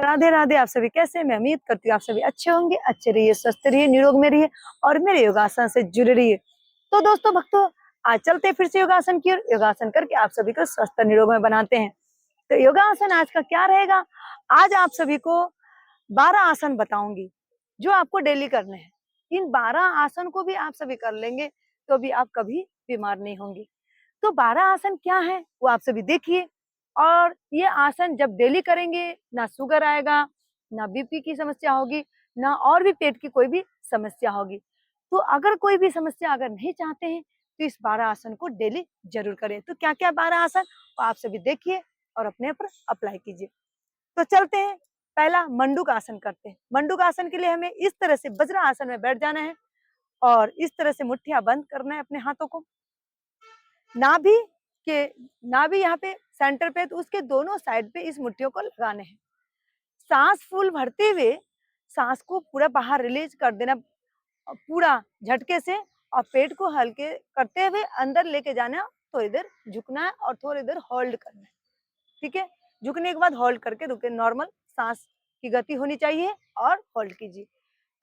राधे राधे। आप सभी कैसे हैं? मैं उम्मीद करती हूँ आप सभी अच्छे होंगे, अच्छे रहिए, स्वस्थ रहिए, निरोग में रहिए और मेरे योगासन से जुड़े रहिए। तो दोस्तों भक्तों, आज चलते हैं फिर से योगासन की ओर। योगासन करके आप सभी को स्वस्थ निरोग में बनाते हैं। तो योगासन आज का क्या रहेगा? आज आप सभी को 12 आसन बताऊंगी जो आपको डेली करने हैं। इन 12 आसन को भी आप सभी कर लेंगे तो भी आप कभी बीमार नहीं होंगे। तो 12 आसन क्या है वो आप सभी देखिए। और ये आसन जब डेली करेंगे, ना शुगर आएगा, ना बीपी की समस्या होगी, ना और भी पेट की कोई भी समस्या होगी। तो अगर कोई भी समस्या अगर नहीं चाहते हैं तो इस 12 आसन को डेली जरूर करें। तो क्या क्या 12 आसन वो आप सभी देखिए और अपने ऊपर अप्लाई कीजिए। तो चलते हैं, पहला मंडूक आसन करते हैं। मंडूक आसन के लिए हमें इस तरह से वज्र आसन में बैठ जाना है और इस तरह से मुट्ठियां बंद करना है अपने हाथों को। नाभि के नाभि यहाँ पे सेंटर पे, तो उसके दोनों साइड पे इस मुट्ठियों को लगाने हैं। सांस फूल भरते हुए सांस को पूरा बाहर रिलीज कर देना पूरा झटके से, और पेट को हल्के करते हुए अंदर लेके जाना है। थोड़ी देर झुकना है और थोड़ी देर होल्ड करना है। ठीक है, झुकने के बाद होल्ड करके रुके, नॉर्मल सांस की गति होनी चाहिए और होल्ड कीजिए।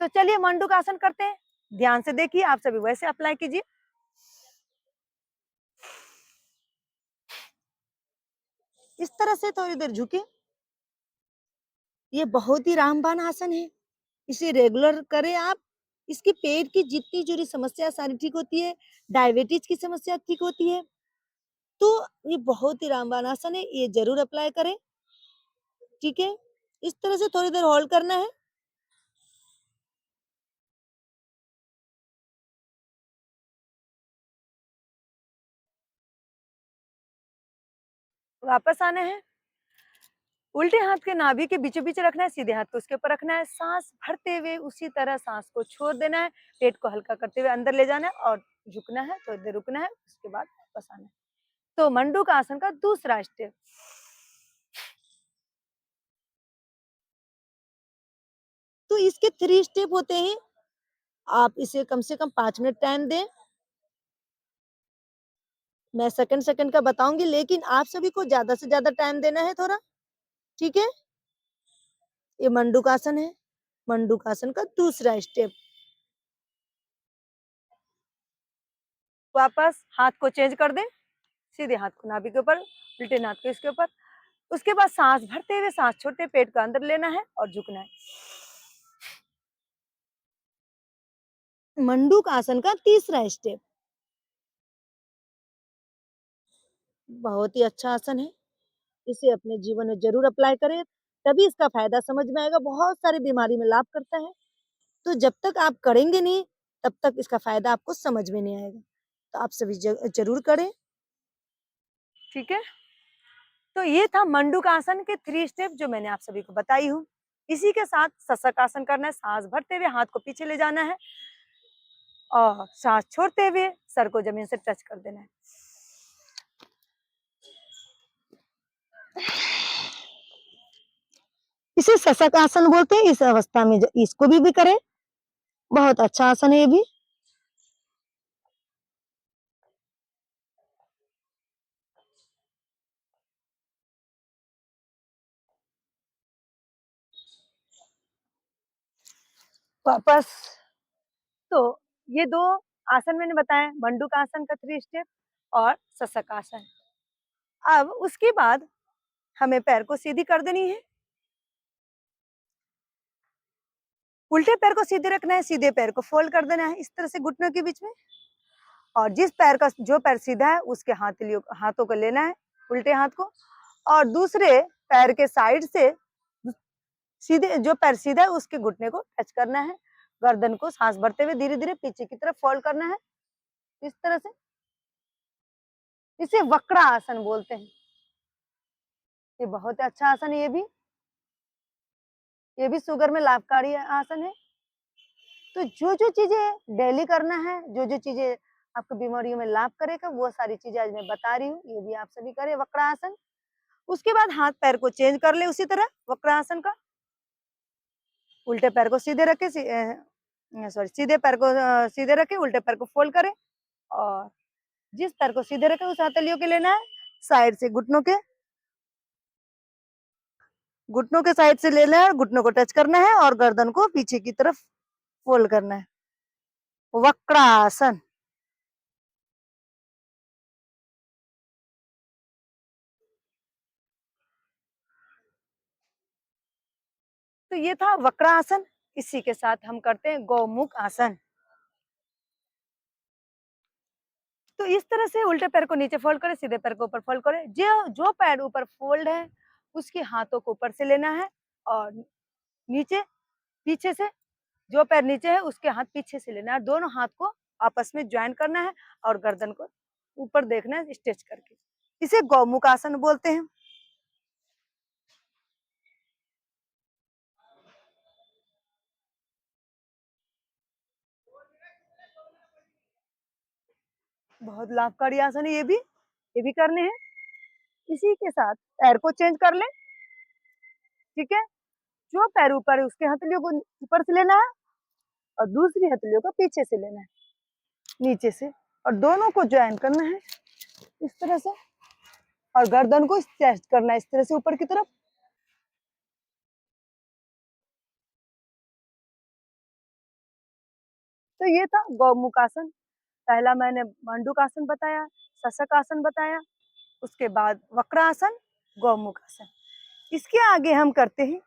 तो चलिए मंडूक आसन करते हैं। ध्यान से देखिए, आप सभी वैसे अप्लाई कीजिए। इस तरह से थोड़ी देर झुके। ये बहुत ही रामबाण आसन है, इसे रेगुलर करें आप। इसकी पेट की जितनी जुड़ी समस्या सारी ठीक होती है, डायबिटीज की समस्या ठीक होती है। तो ये बहुत ही रामबाण आसन है, ये जरूर अप्लाई करें। ठीक है, इस तरह से थोड़ी देर होल्ड करना है। वापस आना है। उल्टे हाथ के नाभि के बीचों बीच रखना है, सीधे हाथ को उसके ऊपर रखना है। सांस भरते हुए उसी तरह सांस को छोड़ देना है। पेट को हल्का करते हुए अंदर ले जाना है और झुकना है, थोड़ी देर रुकना है, उसके बाद वापस आना है। तो मंडूक आसन का दूसरा स्टेप। तो इसके 3 स्टेप होते हैं। आप इसे कम से कम 5 मिनट टाइम दें। मैं सेकंड सेकंड का बताऊंगी, लेकिन आप सभी को ज्यादा से ज्यादा टाइम देना है थोड़ा। ठीक है, ये मंडूक आसन है। मंडूक आसन का दूसरा स्टेप। वापस हाथ को चेंज कर दें, सीधे हाथ को नाभि के ऊपर, उल्टे हाथ को इसके ऊपर। उसके बाद सांस भरते हुए सांस छोड़ते पेट को अंदर लेना है और झुकना है। मंडूक आसन का तीसरा स्टेप। बहुत ही अच्छा आसन है, इसे अपने जीवन में जरूर अप्लाई करें, तभी इसका फायदा समझ में आएगा। बहुत सारी बीमारी में लाभ करता है। तो जब तक आप करेंगे नहीं, तब तक इसका फायदा आपको समझ में नहीं आएगा। तो आप सभी जरूर करें। ठीक है, तो ये था मंडूक आसन के 3 स्टेप जो मैंने आप सभी को बताई हूँ। इसी के साथ सशक आसन करना है। सांस भरते हुए हाथ को पीछे ले जाना है और सांस छोड़ते हुए सर को जमीन से टच कर देना है। इसे सशक आसन बोलते हैं। इस अवस्था में इसको भी करें, बहुत अच्छा आसन है ये भी। वापस। तो ये 2 आसन मैंने बताया, मंडूक आसन का 3 स्टेप और सशक आसन। अब उसके बाद हमें पैर को सीधी कर देनी है। उल्टे पैर को सीधे रखना है, सीधे पैर को फोल्ड कर देना है इस तरह से घुटनों के बीच में। और जिस पैर का जो पैर सीधा है उसके हाथों को लेना है, उल्टे हाथ को, और दूसरे पैर के साइड से सीधे जो पैर सीधा है उसके घुटने को टच करना है। गर्दन को सांस भरते हुए धीरे धीरे पीछे की तरफ फोल्ड करना है इस तरह से। इसे वक्र आसन बोलते हैं। ये बहुत अच्छा आसन है। ये भी शुगर में लाभकारी आसन है। तो जो जो चीजें डेली करना है, जो जो चीजें आपको बीमारियों में लाभ करेगा, वो सारी चीजें आज मैं बता रही हूँ, ये भी आप सभी करें वक्रासन। उसके बाद हाथ पैर को चेंज कर ले उसी तरह वक्रासन का। उल्टे पैर को सीधे रखे, सीधे पैर को सीधे रखे, उल्टे पैर को फोल्ड करें, और जिस पैर को सीधे रखे उस हथेलियों के लेना है, साइड से घुटनों के घुटनों के साइड से लेना है और घुटनों को टच करना है और गर्दन को पीछे की तरफ फोल्ड करना है। वक्रासन। तो ये था वक्रासन। इसी के साथ हम करते हैं गौमुख आसन। तो इस तरह से उल्टे पैर को नीचे फोल्ड करें, सीधे पैर को ऊपर फोल्ड करें। जो जो पैर ऊपर फोल्ड है उसके हाथों को ऊपर से लेना है और नीचे पीछे से, जो पैर नीचे है उसके हाथ पीछे से लेना है। दोनों हाथ को आपस में ज्वाइन करना है और गर्दन को ऊपर देखना है स्ट्रेच करके। इसे गौमुख आसन बोलते हैं। बहुत लाभकारी आसन है ये भी करने हैं। इसी के साथ पैर को चेंज कर ले। ठीक है, जो पैर ऊपर है उसके हथेलियों को ऊपर से लेना है और दूसरी हथेलियों को पीछे से लेना है नीचे से, और दोनों को ज्वाइन करना है इस तरह से और गर्दन को स्ट्रेच करना है इस तरह से ऊपर की तरफ। तो ये था गौमुख आसन। पहला मैंने मंडूक आसन बताया, शशक आसन बताया, उसके बाद वक्रासन, गौमुख आसन। इसके आगे हम करते हैं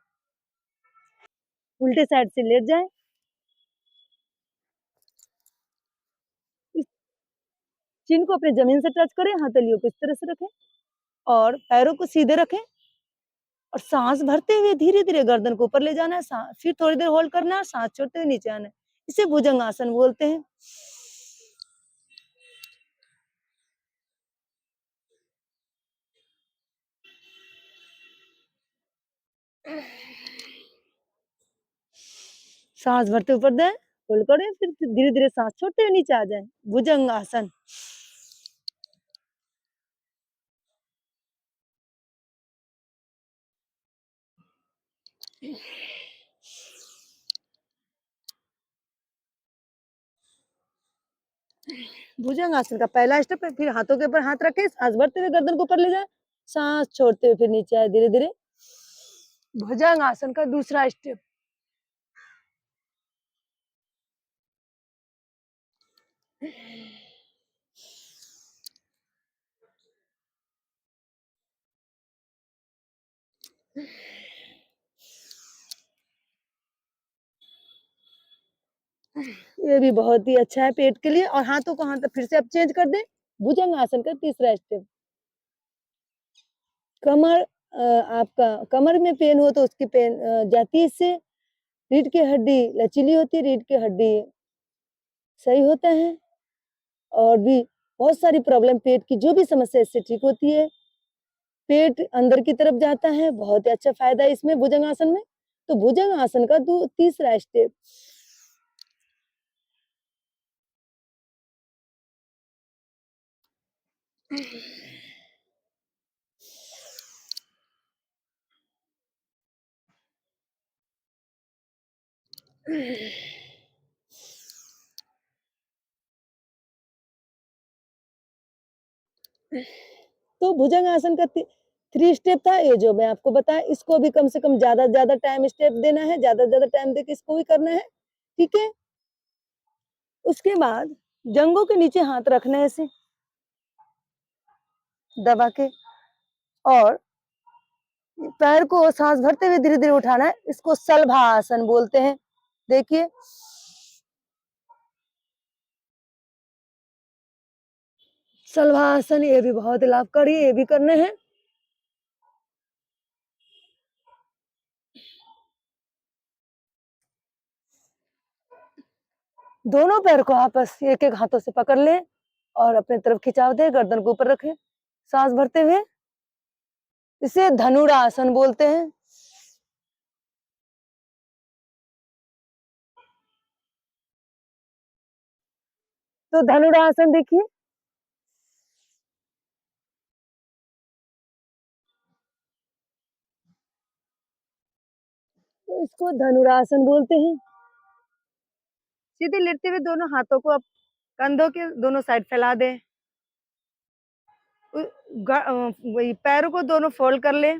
उल्टे साइड से लेट जाएं, इस चिन को अपने जमीन से टच करें, हथेलियों को इस तरह से रखें और पैरों को सीधे रखें और सांस भरते हुए धीरे धीरे गर्दन को ऊपर ले जाना है। फिर थोड़ी देर होल्ड करना है, सांस छोड़ते हुए नीचे आना है। इसे भुजंग आसन बोलते हैं। सांस भरते ऊपर दें, होल्ड करें, फिर धीरे धीरे सांस छोड़ते हुए नीचे आ जाए। भुजंग आसन। भुजंग आसन का पहला स्टेप है, फिर हाथों के ऊपर हाथ रखें, सांस भरते हुए गर्दन को ऊपर ले जाए, सांस छोड़ते हुए फिर नीचे आए धीरे धीरे। भुजंग आसन का दूसरा स्टेप। ये भी बहुत ही अच्छा है पेट के लिए। और हाथों को हाथ फिर से अब चेंज कर दें। भुजंग आसन का तीसरा स्टेप। कमर, आपका कमर में पेन हो तो उसकी पेन जाती है इससे। रीढ़ की हड्डी लचीली होती है, रीढ़ की हड्डी सही होता है और भी बहुत सारी प्रॉब्लम पेट की जो भी समस्या इससे ठीक होती है। पेट अंदर की तरफ जाता है, बहुत ही अच्छा फायदा है इसमें भुजंग आसन में। तो भुजंग आसन का तीसरा स्टेप। तो भुजंग आसन का थ्री स्टेप था ये जो मैं आपको बताया। इसको भी कम से कम ज्यादा टाइम स्टेप देना है, ज्यादा टाइम देके इसको भी करना है। ठीक है, उसके बाद जंघों के नीचे हाथ रखना है ऐसे दबा के और पैर को सांस भरते हुए धीरे धीरे उठाना है। इसको शलभासन बोलते हैं। देखिए, शलभासन ये भी बहुत लाभकारी है, ये भी करने हैं। दोनों पैर को आपस एक एक हाथों से पकड़ ले और अपने तरफ खिंचाव दे, गर्दन को ऊपर रखे सांस भरते हुए। इसे धनुरासन बोलते हैं। तो धनुरासन देखिए, तो इसको धनुरासन बोलते हैं। सीधे लेटते हुए दोनों हाथों को आप कंधों के दोनों साइड फैला दें। वही पैरों को दोनों फोल्ड कर ले।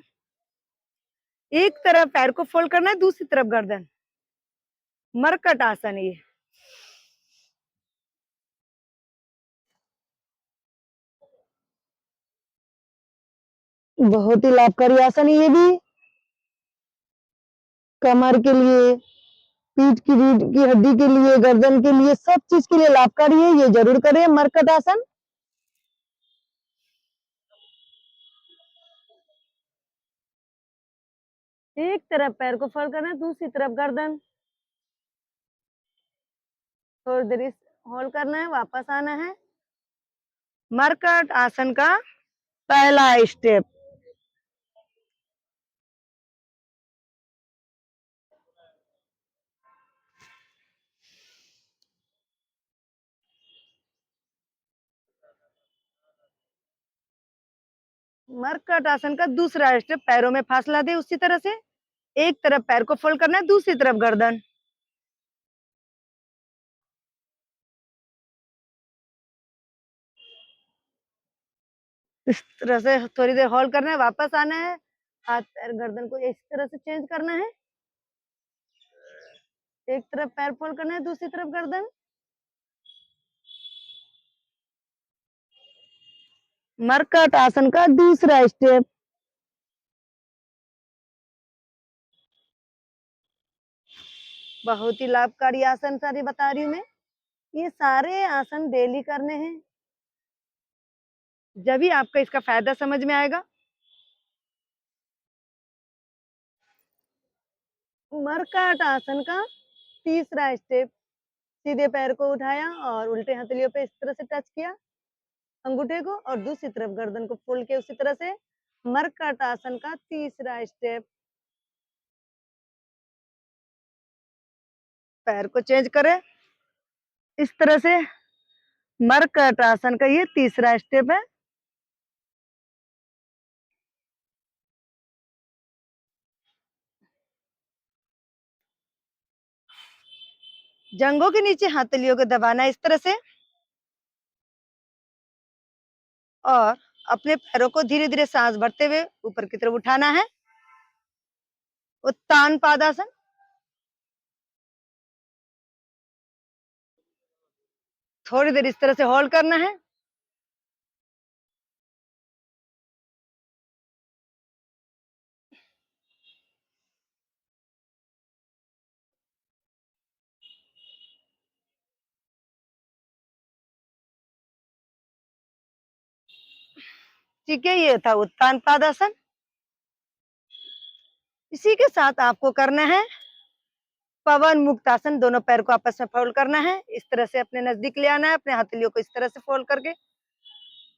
एक तरफ पैर को फोल्ड करना है, दूसरी तरफ गर्दन। मरकट आसन ये। बहुत ही लाभकारी आसन है ये भी। कमर के लिए, पीठ की रीढ़ की हड्डी के लिए, गर्दन के लिए, सब चीज के लिए लाभकारी है। ये जरूर करें मरकट आसन। एक तरफ पैर को फोल्ड करना है, दूसरी तरफ गर्दन। थोड़ी देर इस होल्ड करना है, वापस आना है। मरकट आसन का पहला स्टेप। मरकट आसन का दूसरा स्टेप, पैरों में फासला दे उसी तरह से। एक तरफ पैर को फोल्ड करना है, दूसरी तरफ गर्दन। इस तरह से थोड़ी देर होल्ड करना है, वापस आना है। हाथ पैर गर्दन को इस तरह से चेंज करना है। एक तरफ पैर फोल्ड करना है, दूसरी तरफ गर्दन। मरकट आसन का दूसरा स्टेप। बहुत ही लाभकारी आसन सारे बता रही हूँ मैं। ये सारे आसन डेली करने हैं, जब भी आपका इसका फायदा समझ में आएगा। मरकट आसन का तीसरा स्टेप, सीधे पैर को उठाया और उल्टे हथेलियों पे इस तरह से टच किया अंगूठे को, और दूसरी तरफ गर्दन को फोल्ड किया उसी तरह से। मरकट आसन का तीसरा स्टेप। पैर को चेंज करें इस तरह से। मरकट आसन का ये तीसरा स्टेप है। जंघों के नीचे हथेलियों को दबाना है इस तरह से, और अपने पैरों को धीरे धीरे सांस भरते हुए ऊपर की तरफ उठाना है। उत्तान पादासन। थोड़ी देर इस तरह से होल्ड करना है। ठीक है, ये था उत्तान पादासन। इसी के साथ आपको करना है पवन मुक्त आसन। दोनों पैर को आपस में फोल्ड करना है, इस तरह से अपने नजदीक ले आना है। अपने हथेलियों को इस तरह से फोल्ड करके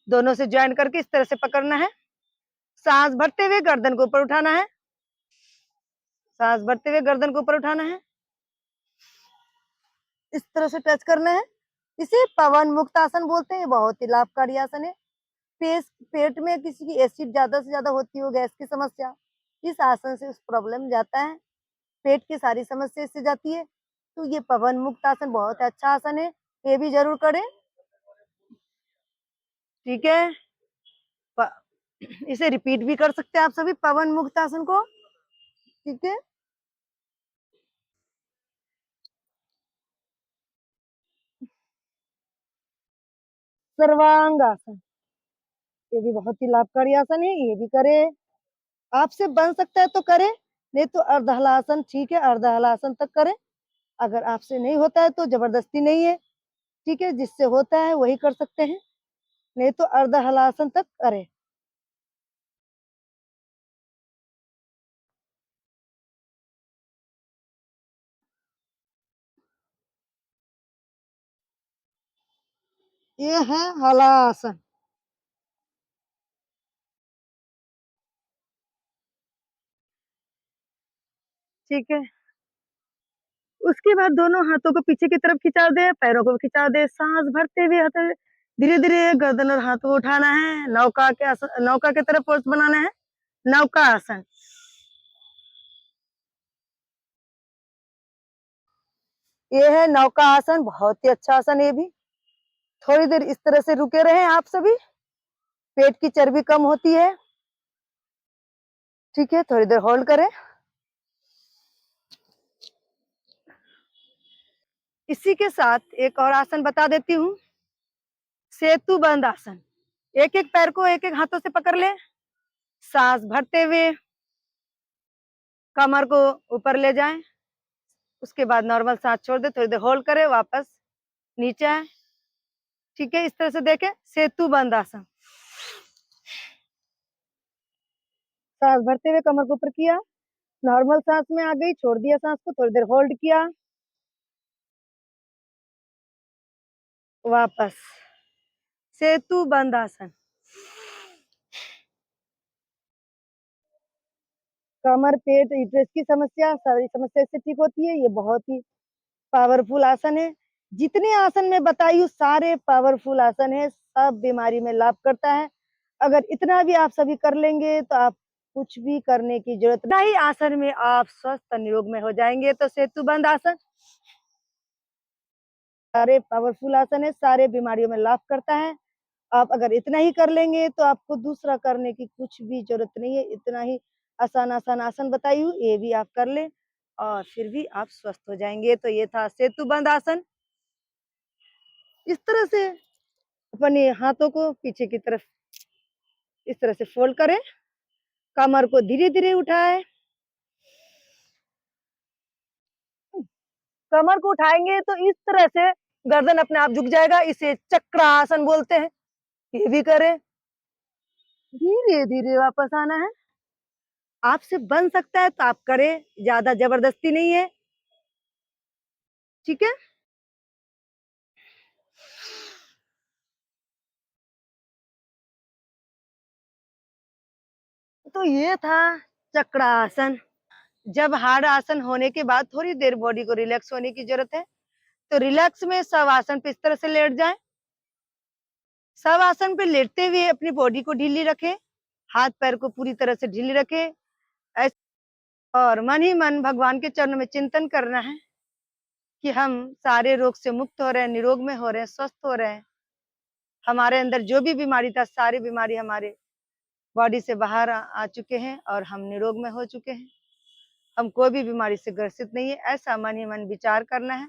दोनों से ज्वाइन करके इस तरह से पकड़ना है। सांस भरते हुए गर्दन को ऊपर उठाना है। सांस भरते हुए गर्दन को ऊपर उठाना है, इस तरह से टच करना है। इसे पवन मुक्त आसन बोलते हैं। बहुत ही लाभकारी आसन है। पेट में किसी की एसिड ज्यादा से ज्यादा होती हो, गैस की समस्या, इस आसन से उस प्रॉब्लम जाता है। पेट की सारी समस्या इससे जाती है। तो ये पवन मुक्त आसन बहुत अच्छा आसन है, ये भी जरूर करें। ठीक है, इसे रिपीट भी कर सकते हैं आप सभी पवन मुक्त आसन को। ठीक है, सर्वांग आसन, ये भी बहुत ही लाभकारी आसन है, ये भी करे। आपसे बन सकता है तो करे, नहीं तो अर्धहलासन ठीक है, अर्धहलासन तक करे। अगर आपसे नहीं होता है तो जबरदस्ती नहीं है, ठीक है, जिससे होता है वही कर सकते हैं, नहीं तो अर्धहलासन तक करे। ये है हलासन। ठीक है, उसके बाद दोनों हाथों को पीछे की तरफ खिंचा दे, पैरों को खिंचा दे, सांस भरते हुए हाथ धीरे धीरे गर्दन और हाथ को उठाना है। नौका के आसन, नौका की तरफ पोज बनाना है, नौका आसन। ये है नौका आसन, बहुत ही अच्छा आसन है ये भी। थोड़ी देर इस तरह से रुके रहे आप सभी, पेट की चर्बी कम होती है। ठीक है, थोड़ी देर होल्ड करें। इसी के साथ एक और आसन बता देती हूँ, सेतु बंद आसन। एक एक पैर को एक एक हाथों से पकड़ ले, सांस भरते हुए कमर को ऊपर ले जाएं, उसके बाद नॉर्मल सांस छोड़ दे, थोड़ी देर होल्ड करे, वापस नीचे आए। ठीक है, इस तरह से देखे सेतु बंद आसन। सांस भरते हुए कमर को ऊपर किया, नॉर्मल सांस में आ गई, छोड़ दिया सांस को, थोड़ी देर होल्ड किया, वापस सेतु बंद आसन। कमर पेट यूट्रस की समस्या सारी समस्या इससे ठीक होती है। ये बहुत ही पावरफुल आसन है। जितने आसन मैं बताई हूँ सारे पावरफुल आसन है, सब बीमारी में लाभ करता है। अगर इतना भी आप सभी कर लेंगे तो आप कुछ भी करने की जरूरत नहीं, आसन में आप स्वस्थ निरोग में हो जाएंगे। तो सेतु बंद आसन सारे पावरफुल आसन है, सारे बीमारियों में लाभ करता है। आप अगर इतना ही कर लेंगे तो आपको दूसरा करने की कुछ भी जरूरत नहीं है। इतना ही आसान आसान आसन बताई हूँ, ये भी आप कर ले और फिर भी आप स्वस्थ हो जाएंगे। तो ये था सेतु बंद आसन। इस तरह से अपने हाथों को पीछे की तरफ इस तरह से फोल्ड करें, कमर को धीरे धीरे उठाए, कमर को उठाएंगे तो इस तरह से गर्दन अपने आप झुक जाएगा, इसे चक्रासन बोलते हैं। ये भी करें, धीरे धीरे वापस आना है। आपसे बन सकता है तो आप करें, ज्यादा जबरदस्ती नहीं है। ठीक है, तो ये था चक्रासन। जब हार्ड आसन होने के बाद थोड़ी देर बॉडी को रिलैक्स होने की जरूरत है, तो रिलैक्स में सब आसन पे इस तरह से लेट जाएं। सब आसन पे लेटते हुए अपनी बॉडी को ढीली रखें, हाथ पैर को पूरी तरह से ढीली रखें। और मन ही मन भगवान के चरणों में चिंतन करना है कि हम सारे रोग से मुक्त हो रहे हैं, निरोग में हो रहे हैं, स्वस्थ हो रहे हैं। हमारे अंदर जो भी बीमारी था सारी बीमारी हमारे बॉडी से बाहर आ चुके हैं और हम निरोग में हो चुके हैं। हम कोई भी बीमारी से ग्रसित नहीं है। ऐसा मन ही मन विचार करना है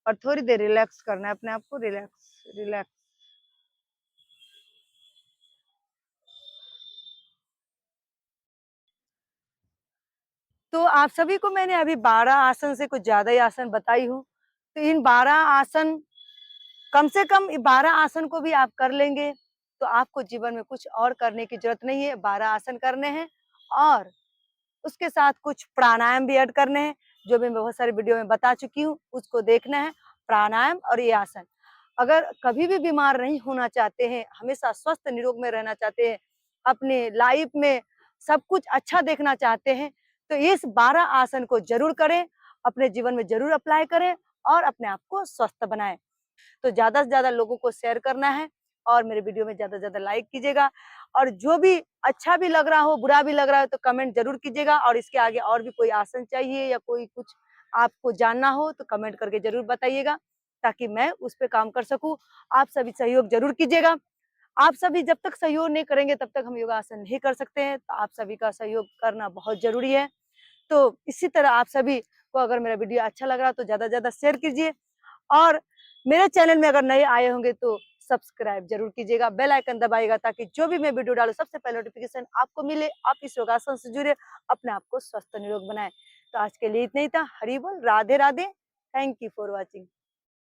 और थोड़ी देर रिलैक्स करना है अपने आप को। Relax relax. तो आप सभी को मैंने अभी 12 आसन से कुछ ज्यादा ही आसन बताई हूँ। तो इन 12 आसन कम से कम 12 आसन को भी आप कर लेंगे तो आपको जीवन में कुछ और करने की जरूरत नहीं है। 12 आसन करने हैं और उसके साथ कुछ प्राणायाम भी ऐड करने हैं, जो मैं बहुत सारे वीडियो में बता चुकी हूँ, उसको देखना है। प्राणायाम और ये आसन, अगर कभी भी बीमार नहीं होना चाहते हैं, हमेशा स्वस्थ निरोग में रहना चाहते हैं, अपने लाइफ में सब कुछ अच्छा देखना चाहते हैं, तो इस 12 आसन को जरूर करें, अपने जीवन में जरूर अप्लाई करें और अपने आप को स्वस्थ बनाएं। तो ज्यादा से ज्यादा लोगों को शेयर करना है और मेरे वीडियो में ज्यादा से ज्यादा लाइक कीजिएगा। और जो भी अच्छा भी लग रहा हो, बुरा भी लग रहा हो, तो कमेंट जरूर कीजिएगा। और इसके आगे और भी कोई आसन चाहिए या कोई कुछ आपको जानना हो तो कमेंट करके जरूर बताइएगा, ताकि मैं उस पर काम कर सकूं। आप सभी सहयोग जरूर कीजिएगा। आप सभी जब तक सहयोग नहीं करेंगे तब तक हम योगासन नहीं कर सकते हैं। तो आप सभी का सहयोग करना बहुत जरूरी है। तो इसी तरह आप सभी को अगर मेरा वीडियो अच्छा लग रहा है तो ज्यादा से ज्यादा शेयर कीजिए। और मेरे चैनल में अगर नए आए होंगे तो सब्सक्राइब जरूर कीजिएगा, बेल आइकन दबाइएगा, ताकि जो भी मैं वीडियो डालूं सबसे पहले नोटिफिकेशन आपको मिले। आप इस योगासन से जुड़े, अपने आप को स्वस्थ निरोग बनाए। तो आज के लिए इतना ही था। हरि बोल, Radhe Radhe. Thank you for watching.